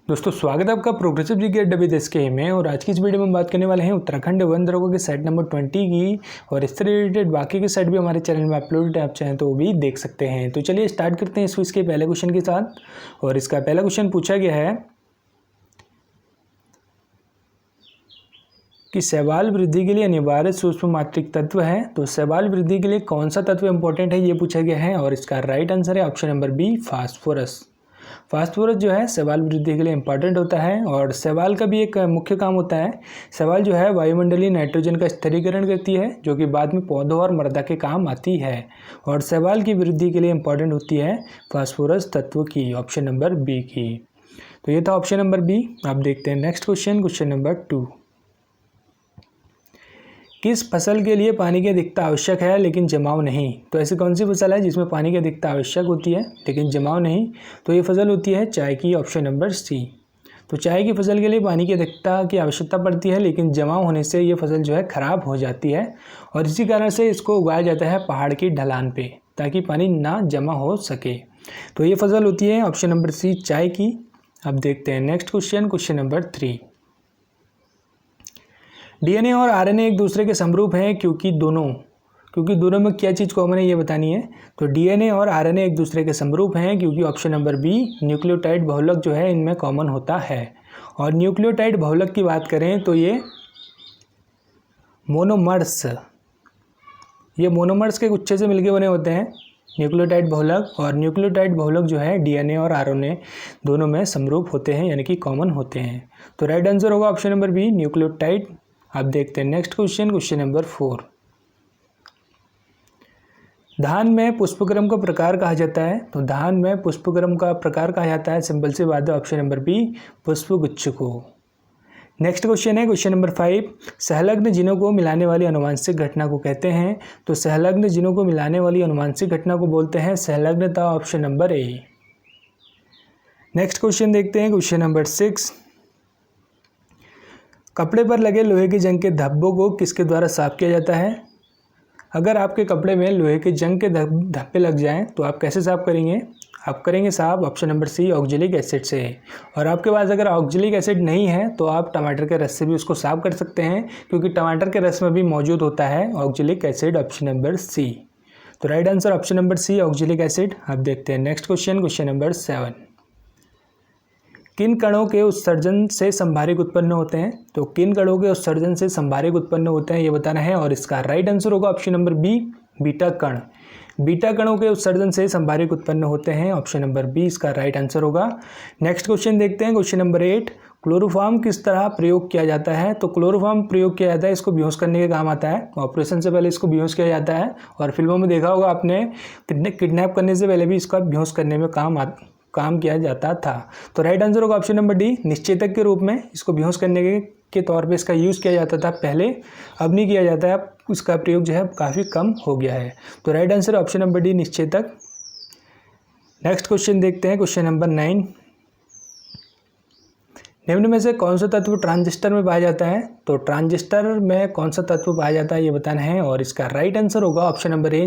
दोस्तों स्वागत है आपका प्रोग्रेसिव जी के WSK में। और आज की इस वीडियो में हम बात करने वाले हैं उत्तराखंड वन दरोगा के सेट नंबर 20 की। और इससे रिलेटेड बाकी के सेट भी हमारे चैनल में अपलोडेड है, आप चाहें तो वो भी देख सकते हैं। तो चलिए स्टार्ट करते हैं इस क्विज के पहले क्वेश्चन के साथ। और इसका पहला क्वेश्चन पूछा गया है कि शैवाल वृद्धि के लिए अनिवार्य सूक्ष्म मात्रिक तत्व है। तो शैवाल वृद्धि के लिए कौन सा तत्व इंपॉर्टेंट है ये पूछा गया है। और इसका राइट आंसर है option number B, phosphorus. Phosphorus जो है शैवाल वृद्धि के लिए इंपॉर्टेंट होता है। और शैवाल का भी एक मुख्य काम होता है, शैवाल जो है वायुमंडलीय नाइट्रोजन का स्थिरीकरण करती है, जो कि बाद में पौधों और मृदा के काम आती है। और शैवाल की वृद्धि के लिए इंपॉर्टेंट होती है फास्फोरस तत्व की, ऑप्शन नंबर बी की। तो ये था ऑप्शन नंबर बी। आप देखते हैं नेक्स्ट क्वेश्चन, क्वेश्चन नंबर 2। किस फसल के लिए पानी की अधिकता आवश्यक है लेकिन जमाव नहीं? तो ऐसी कौन सी फसल है जिसमें पानी की अधिकता आवश्यक होती है लेकिन जमाव नहीं? तो ये फसल होती है चाय की, ऑप्शन नंबर सी। तो चाय की फसल के लिए पानी की अधिकता की आवश्यकता पड़ती है, लेकिन जमाव होने से ये फसल जो है ख़राब हो जाती है। और इसी कारण से इसको उगाया जाता है पहाड़ की ढलान पे, ताकि पानी ना जमा हो सके। तो ये फसल होती है ऑप्शन नंबर सी, चाय की। अब देखते हैं next question, question number 3। DNA और आरएनए एक दूसरे के समरूप हैं क्योंकि दोनों में क्या चीज़ कॉमन है ये बतानी है। तो डीएनए और आरएनए एक दूसरे के समरूप हैं क्योंकि ऑप्शन नंबर बी, न्यूक्लियोटाइड बहुलक जो है इनमें कॉमन होता है। और न्यूक्लियोटाइड बहुलक की बात करें तो ये मोनोमर्स के गुच्छे से मिलके बने होते हैं न्यूक्लियोटाइड बहुलक। और न्यूक्लियोटाइड बहुलक जो है डीएनए और आरएनए दोनों में समरूप होते हैं, यानी कि कॉमन होते हैं। तो राइट आंसर होगा ऑप्शन नंबर बी, न्यूक्लियोटाइड। अब देखते हैं नेक्स्ट क्वेश्चन, क्वेश्चन नंबर 4। धान में पुष्पक्रम का प्रकार कहा जाता है। तो धान में पुष्पक्रम का प्रकार कहा जाता है, सिंपल सी बात है, ऑप्शन नंबर बी, पुष्पगुच्छ को। नेक्स्ट क्वेश्चन है क्वेश्चन नंबर 5। सहलग्न जीनों को मिलाने वाली अनुवांशिक घटना को कहते हैं। तो सहलग्न जीनों को मिलाने वाली अनुवांशिक घटना को बोलते हैं सहलग्नता, option number A. Next question देखते हैं क्वेश्चन नंबर 6। कपड़े पर लगे लोहे के जंग के धब्बों को किसके द्वारा साफ किया जाता है? अगर आपके कपड़े में लोहे के जंग के धब्बे लग जाएं तो आप कैसे साफ करेंगे? आप करेंगे साफ, option number C, oxalic acid से। और आपके पास अगर ऑक्जेलिक एसिड नहीं है तो आप टमाटर के रस से भी उसको साफ कर सकते हैं, क्योंकि टमाटर के रस में भी मौजूद होता है oxalic acid, option number C. तो right answer option number C, oxalic acid. आप देखते हैं नेक्स्ट क्वेश्चन, क्वेश्चन नंबर 7। किन कणों के उत्सर्जन से संभारिक उत्पन्न होते हैं? तो किन कणों के उत्सर्जन से संभारिक उत्पन्न होते हैं ये बताना है। और इसका राइट आंसर होगा ऑप्शन नंबर बी, बीटा कण। बीटा कणों के उत्सर्जन से संभारिक उत्पन्न होते हैं, ऑप्शन नंबर बी इसका राइट आंसर होगा। नेक्स्ट क्वेश्चन देखते हैं क्वेश्चन नंबर 8। क्लोरोफॉर्म किस तरह प्रयोग किया जाता है? तो क्लोरोफॉर्म प्रयोग किया जाता है, इसको बेहोश करने के काम आता है। ऑपरेशन से पहले इसको बेहोश किया जाता है, और फिल्मों में देखा होगा आपने, किडनैप करने से पहले भी इसका बेहोश करने में काम किया जाता था। तो राइट आंसर होगा ऑप्शन नंबर डी, निश्चेतक के रूप में इसको बेहोश करने के तौर पे इसका यूज़ किया जाता था पहले, अब नहीं किया जाता है, अब इसका प्रयोग जो है काफ़ी कम हो गया है। तो right answer option number D, निश्चेतक। नेक्स्ट क्वेश्चन देखते हैं क्वेश्चन नंबर 9। निम्न में से कौन सा तत्व ट्रांजिस्टर में पाया जाता है? तो ट्रांजिस्टर में कौन सा तत्व पाया जाता है ये बताना है। और इसका राइट आंसर होगा ऑप्शन नंबर ए,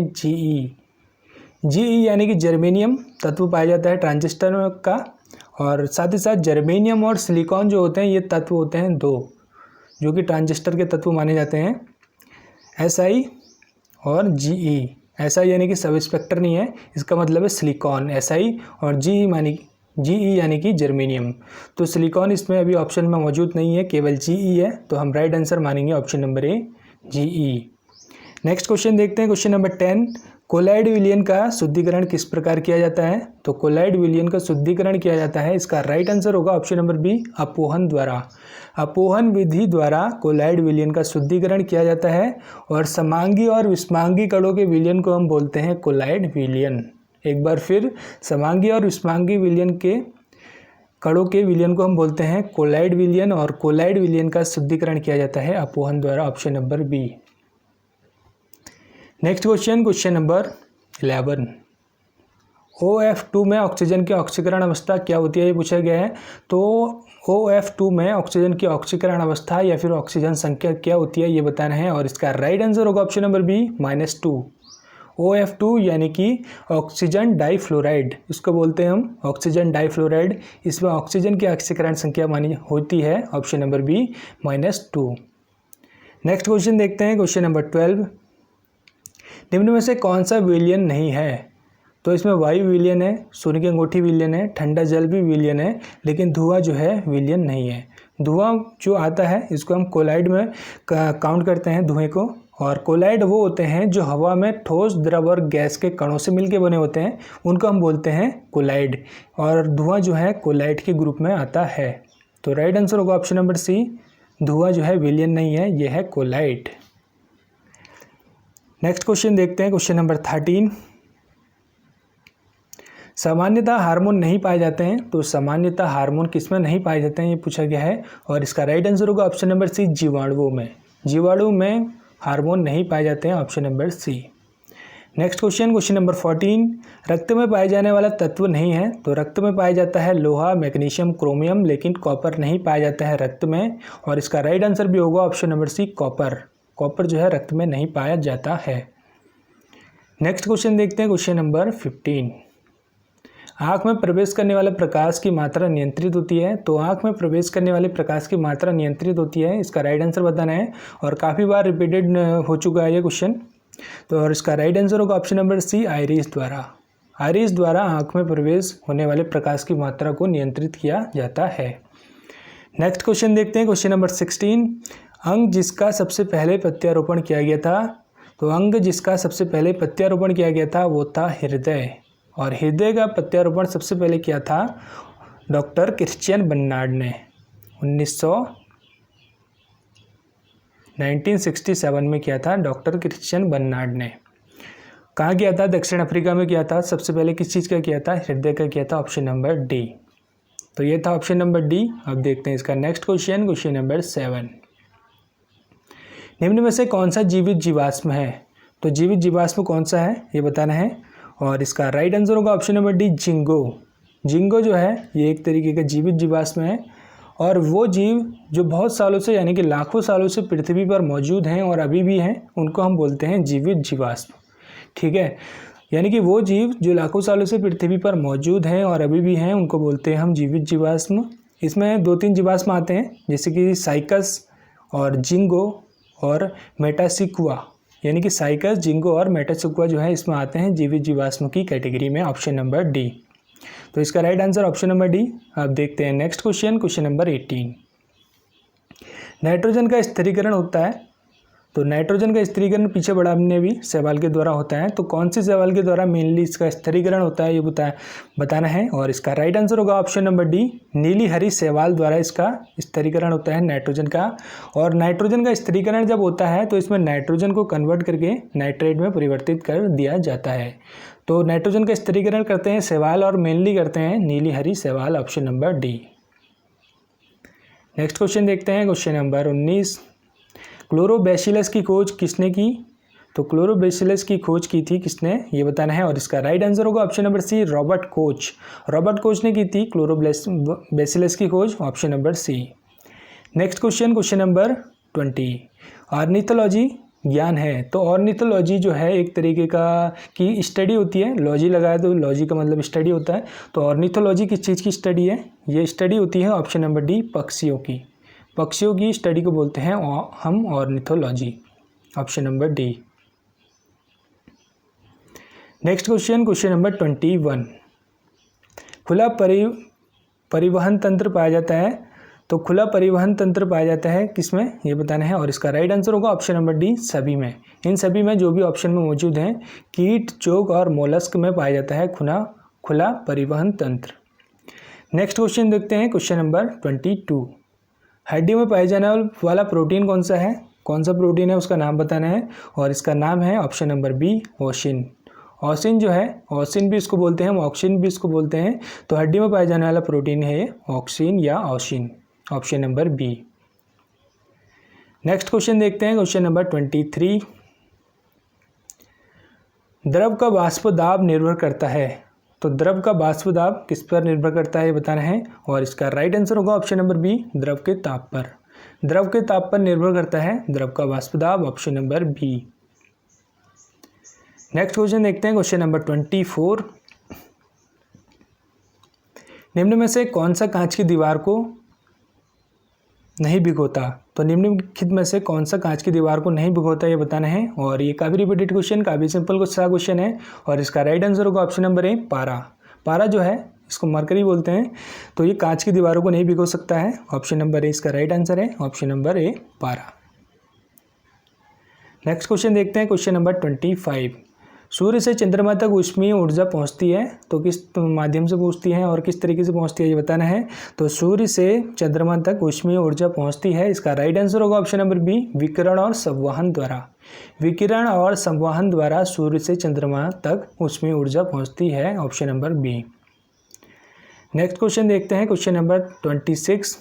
जीई यानी कि जर्मेनियम तत्व पाया जाता है ट्रांजिस्टर का। और साथ ही साथ जर्मेनियम और सिलिकॉन जो होते हैं ये तत्व होते हैं दो, जो कि ट्रांजिस्टर के तत्व माने जाते हैं, SI और GE। SI यानी कि सब स्पेक्टर नहीं है, इसका मतलब है सिलिकॉन, SI, और GE यानी कि जर्मेनियम। तो सिलिकॉन इसमें अभी ऑप्शन में मौजूद नहीं है, केवल GE है। तो हम राइट आंसर मानेंगे ऑप्शन नंबर ए, GE। नेक्स्ट क्वेश्चन देखते हैं क्वेश्चन नंबर 10। कोलाइड विलयन का शुद्धिकरण किस प्रकार किया जाता है? तो कोलाइड विलयन का शुद्धिकरण किया जाता है, इसका राइट आंसर होगा ऑप्शन नंबर बी, अपोहन द्वारा। अपोहन विधि द्वारा कोलाइड विलयन का शुद्धिकरण किया जाता है। और समांगी और विस्मांगी कणों के विलयन को हम बोलते हैं कोलाइड विलयन। एक बार फिर, समांगी और विस्मांगी विलयन के कणों के विलयन को हम बोलते हैं कोलाइड विलयन। और कोलाइड विलयन का शुद्धिकरण किया जाता है अपोहन द्वारा, option number B. Next question, question number 11। OF2 में ऑक्सीजन की ऑक्सीकरण अवस्था क्या होती है ये पूछा गया है। तो OF2 में ऑक्सीजन की ऑक्सीकरण अवस्था या फिर ऑक्सीजन संख्या क्या होती है ये बताना है। और इसका राइट आंसर होगा ऑप्शन नंबर बी, -2। OF2 यानी कि ऑक्सीजन डाइफ्लोराइड, इसको बोलते हैं हम ऑक्सीजन डाइफ्लोराइड। इसमें ऑक्सीजन की ऑक्सीकरण संख्या मानी होती है option number B -2। Next question देखते हैं, क्वेश्चन नंबर 12। निम्न में से कौन सा विलयन नहीं है? तो इसमें वायु विलयन है, सूर्य की अंगूठी विलयन है, ठंडा जल भी विलयन है, लेकिन धुआं जो है विलयन नहीं है। धुआं जो आता है इसको हम कोलाइड में काउंट करते हैं धुएं को, और कोलाइड वो होते हैं जो हवा में ठोस, द्रव और गैस के कणों से मिलके बने होते हैं, उनको हम बोलते हैं कोलाइड, और धुआं जो है कोलाइड के ग्रुप में आता है। तो राइट आंसर होगा ऑप्शन नंबर सी, धुआं जो है विलयन नहीं है, यह है कोलाइड। नेक्स्ट क्वेश्चन देखते हैं, क्वेश्चन नंबर 13। सामान्यतः हार्मोन नहीं पाए जाते हैं, तो सामान्यतः हार्मोन किसमें नहीं पाए जाते हैं ये पूछा गया है, और इसका राइट आंसर होगा ऑप्शन नंबर सी, जीवाणुओं में। जीवाणु में हार्मोन नहीं पाए जाते हैं, option number C. Next question, question number 14। रक्त में पाए जाने वाला तत्व नहीं है, तो रक्त में पाया जाता है लोहा, मैग्नीशियम, क्रोमियम, लेकिन कॉपर नहीं पाया जाता है रक्त में, और इसका राइट आंसर भी होगा option number C, copper. Copper जो है रक्त में नहीं पाया जाता है। नेक्स्ट क्वेश्चन देखते हैं, क्वेश्चन नंबर 15। आँख में प्रवेश करने वाले प्रकाश की मात्रा नियंत्रित होती है, तो आँख में प्रवेश करने वाले प्रकाश की मात्रा नियंत्रित होती है, इसका राइट आंसर बताना है, और काफ़ी बार रिपीटेड हो चुका है ये क्वेश्चन। तो और इसका राइट आंसर होगा ऑप्शन नंबर सी, आइरिस द्वारा। आइरिस द्वारा आँख में प्रवेश होने वाले प्रकाश की मात्रा को नियंत्रित किया जाता है। नेक्स्ट क्वेश्चन देखते हैं, क्वेश्चन नंबर 16। अंग जिसका सबसे पहले प्रत्यारोपण किया गया था, तो अंग जिसका सबसे पहले प्रत्यारोपण किया गया था वो था हृदय, और हृदय का प्रत्यारोपण सबसे पहले किया था डॉक्टर क्रिश्चियन बर्नार्ड ने 1967 में किया था डॉक्टर क्रिश्चियन बर्नार्ड ने। कहाँ किया था? दक्षिण अफ्रीका में किया था। सबसे पहले किस चीज़ का किया था? हृदय का किया था, ऑप्शन नंबर डी। तो ये था ऑप्शन नंबर डी। अब देखते हैं इसका नेक्स्ट क्वेश्चन, क्वेश्चन नंबर 7। निम्न में से कौन सा जीवित जीवाश्म है? तो जीवित जीवाश्म कौन सा है ये बताना है, और इसका राइट आंसर होगा option number D, ginkgo. Ginkgo जो है ये एक तरीके का जीवित जीवाश्म है, और वो जीव जो बहुत सालों से यानी कि लाखों सालों से पृथ्वी पर मौजूद हैं और अभी भी हैं, उनको हम बोलते हैं जीवित जीवाश्म। ठीक है, यानी कि वो जीव जो लाखों सालों से पृथ्वी पर मौजूद हैं और अभी भी हैं, उनको बोलते हैं हम जीवित जीवाश्म। इसमें 2-3 जीवाश्म आते हैं, जैसे कि साइकस और जिंगो और मेटासिक्वा, यानी कि साइकस, जिंगो और मेटासिक्वा जो है इसमें आते हैं जीवित जीवाश्म की कैटेगरी में, ऑप्शन नंबर डी। तो इसका right answer option number D. अब देखते हैं next question, question number 18। Nitrogen का स्थिरीकरण होता है, तो नाइट्रोजन का स्थिरीकरण पीछे बढ़ा में भी शैवाल के द्वारा होता है, तो कौन सी शैवाल के द्वारा मेनली इसका स्थिरीकरण होता है ये बताना है, और इसका राइट आंसर होगा ऑप्शन नंबर डी, नीली हरी शैवाल द्वारा इसका स्थिरीकरण होता है नाइट्रोजन का। और नाइट्रोजन का स्थिरीकरण जब होता है तो इसमें नाइट्रोजन को कन्वर्ट करके नाइट्रेट में परिवर्तित कर दिया जाता है। तो नाइट्रोजन का स्थिरीकरण करते हैं शैवाल, और मेनली करते हैं नीली हरी शैवाल, option number D. Next question देखते हैं, क्वेश्चन नंबर 19। क्लोरोबैसिलस की खोज किसने की? तो क्लोरोबैसिलस की खोज की थी किसने ये बताना है, और इसका राइट आंसर होगा option number C, Robert Koch. Robert Koch ने की थी क्लोरोबैसिलस की खोज, option number C. Next question, question number 20। Ornithology ज्ञान है, तो ऑर्निथोलॉजी जो है एक तरीके का की स्टडी होती है, लॉजी लगाया तो लॉजी का मतलब स्टडी होता है, तो ऑर्निथोलॉजी किस चीज़ की स्टडी है? ये स्टडी होती है ऑप्शन नंबर डी, पक्षियों की। पक्षियों की स्टडी को बोलते हैं हम ornithology, option number D. Next question, question number 21। खुला परिवहन तंत्र पाया जाता है, तो खुला परिवहन तंत्र पाया जाता है किसमें ये बताना है, और इसका राइट आंसर होगा ऑप्शन नंबर डी, सभी में। इन सभी में जो भी ऑप्शन में मौजूद हैं, कीट, चोक और मोलस्क में पाया जाता है खुला परिवहन तंत्र। नेक्स्ट क्वेश्चन देखते हैं, क्वेश्चन नंबर 22। हड्डी में पाए जाने वाला प्रोटीन कौन सा है? कौन सा प्रोटीन है उसका नाम बताना है, और इसका नाम है ऑप्शन नंबर बी, ऑसिन। ऑसिन जो है, ऑसिन भी इसको बोलते हैं, ऑक्सिन भी इसको बोलते हैं, तो हड्डी में पाए जाने वाला प्रोटीन है ऑक्सिन या ऑसिन, option number B. Next question देखते हैं, क्वेश्चन नंबर 23। द्रव का वाष्प दाब निर्भर करता है, तो द्रव का वाष्प दाब किस पर निर्भर करता है ये बताना है, और इसका राइट आंसर होगा ऑप्शन नंबर बी, द्रव के ताप पर। द्रव के ताप पर निर्भर करता है द्रव का वाष्प दाब, option number B. Next question देखते हैं, क्वेश्चन नंबर 24। निम्न में से कौन सा कांच की दीवार को नहीं भिगोता? तो निम्नलिखित में से कौन सा कांच की दीवार को नहीं भिगोता ये बताना है। और ये काफ़ी रिपीटेड क्वेश्चन, काफ़ी सिंपल सा क्वेश्चन है और इसका राइट आंसर होगा ऑप्शन नंबर ए, पारा। पारा जो है इसको मरकरी बोलते हैं, तो ये कांच की दीवारों को नहीं भिगो सकता है। ऑप्शन नंबर ए इसका राइट आंसर है, ऑप्शन नंबर ए, पारा। नेक्स्ट क्वेश्चन देखते हैं, क्वेश्चन नंबर 25। सूर्य से चंद्रमा तक ऊष्मीय ऊर्जा पहुंचती है, तो किस माध्यम से पहुंचती है और किस तरीके से पहुंचती है ये बताना है। तो सूर्य से चंद्रमा तक ऊष्मीय ऊर्जा पहुंचती है, इसका राइट आंसर होगा ऑप्शन नंबर बी, विकिरण और संवहन द्वारा। विकिरण और संवहन द्वारा सूर्य से चंद्रमा तक ऊष्मीय ऊर्जा पहुंचती है, option number B. Next question देखते हैं, क्वेश्चन नंबर 26।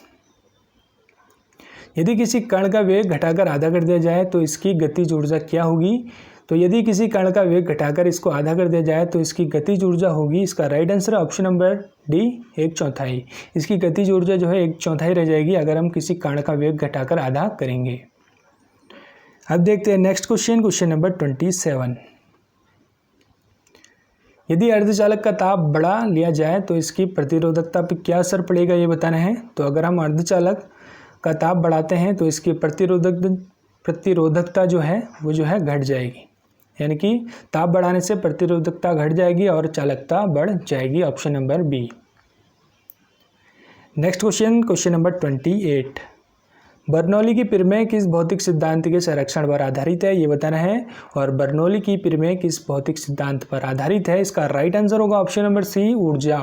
यदि किसी कण का वेग घटाकर आधा कर दिया जाए तो इसकी गतिज ऊर्जा क्या होगी? तो यदि किसी कण का वेग घटाकर इसको आधा कर दिया जाए तो इसकी गतिज ऊर्जा होगी, इसका राइट आंसर है ऑप्शन नंबर डी, 1/4। इसकी गतिज ऊर्जा जो है 1/4 रह जाएगी अगर हम किसी कण का वेग घटाकर आधा करेंगे। अब देखते हैं नेक्स्ट क्वेश्चन, क्वेश्चन नंबर 27। यदि अर्धचालक का ताप बढ़ा लिया जाए तो इसकी प्रतिरोधकता पर क्या असर पड़ेगा ये बताना है। तो अगर हम अर्धचालक का ताप बढ़ाते हैं तो इसकी प्रतिरोधकता जो है वो जो है घट जाएगी, यानी कि ताप बढ़ाने से प्रतिरोधकता घट जाएगी और चालकता बढ़ जाएगी, option number B. Next question, question number 28। Bernoulli की प्रमेय किस भौतिक सिद्धांत के संरक्षण पर आधारित है ये बताना है। और बर्नौली की प्रमेय किस भौतिक सिद्धांत पर आधारित है, इसका राइट आंसर होगा ऑप्शन नंबर सी, ऊर्जा।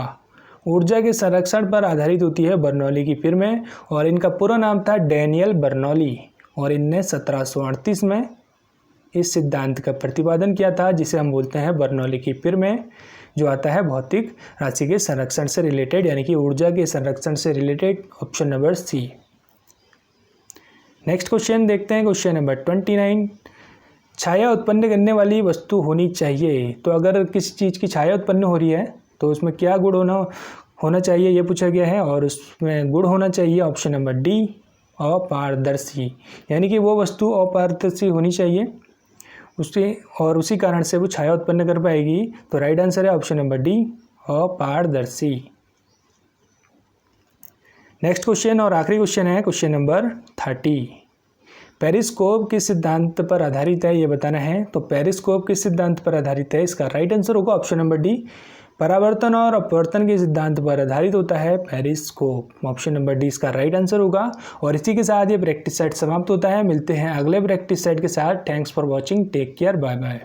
ऊर्जा के संरक्षण पर आधारित होती है बर्नौली की प्रमेय और इनका पूरा नाम था डैनियल बर्नौली और इनने 1738 में इस सिद्धांत का प्रतिपादन किया था, जिसे हम बोलते हैं बर्नौली की प्रमेय, जो आता है भौतिक राशि के संरक्षण से रिलेटेड, यानी कि ऊर्जा के संरक्षण से related, option number C. Next question देखते हैं, क्वेश्चन नंबर 29। छाया उत्पन्न करने वाली वस्तु होनी चाहिए, तो अगर किसी चीज़ की छाया उत्पन्न हो रही है तो उसमें क्या गुण होना चाहिए ये पूछा गया है। और उसमें गुण होना चाहिए ऑप्शन नंबर डी, अपारदर्शी, यानी कि वो वस्तु अपारदर्शी होनी चाहिए उसी कारण से वो छाया उत्पन्न कर पाएगी। तो राइट आंसर है ऑप्शन नंबर डी, अपारदर्शी। नेक्स्ट क्वेश्चन और आखिरी क्वेश्चन है क्वेश्चन नंबर 30। पेरिस्कोप किस सिद्धांत पर आधारित है ये बताना है। तो पेरिस्कोप किस सिद्धांत पर आधारित है, इसका राइट आंसर होगा ऑप्शन नंबर डी, परावर्तन और अपवर्तन के सिद्धांत पर आधारित होता है पेरिस्कोप। ऑप्शन नंबर डी इसका राइट आंसर होगा। और इसी के साथ ये प्रैक्टिस सेट समाप्त होता है। मिलते हैं अगले प्रैक्टिस सेट के साथ। Thanks for watching, take care, bye bye.